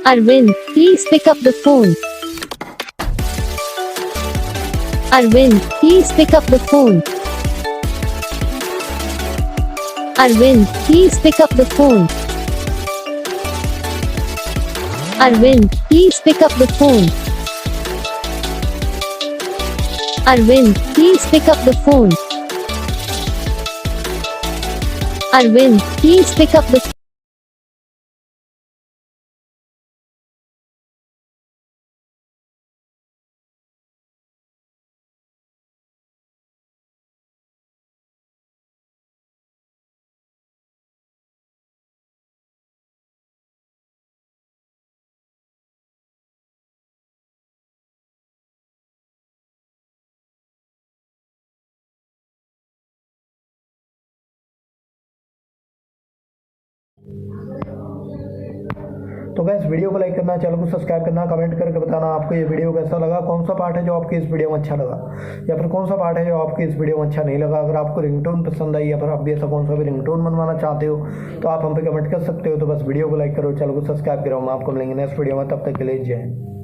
Arvind, please pick up the phone. Arvind, please pick up the phone. Arvind, please pick up the phone. Arvind, please pick up the phone. Arvind, please pick up the phone. Arvind, please pick up the तो guys video को like करना, channel को subscribe करना, comment करके बताना आपको ये video कैसा लगा, कौन सा पार्ट है जो आपको इस वीडियो में अच्छा लगा या फिर कौन सा पार्ट है जो आपको इस वीडियो में अच्छा नहीं लगा। अगर आपको रिंगटोन पसंद आई या फिर आप भी ऐसा कौन सा भी रिंगटोन बनवाना चाहते हो तो आप हम पे कमेंट कर सकते हो। तो बस वीडियो को लाइक करो, चैनल को सब्सक्राइब करो। हम आपको मिलेंगे नेक्स्ट वीडियो में, तब तक के लिए जय हिंद।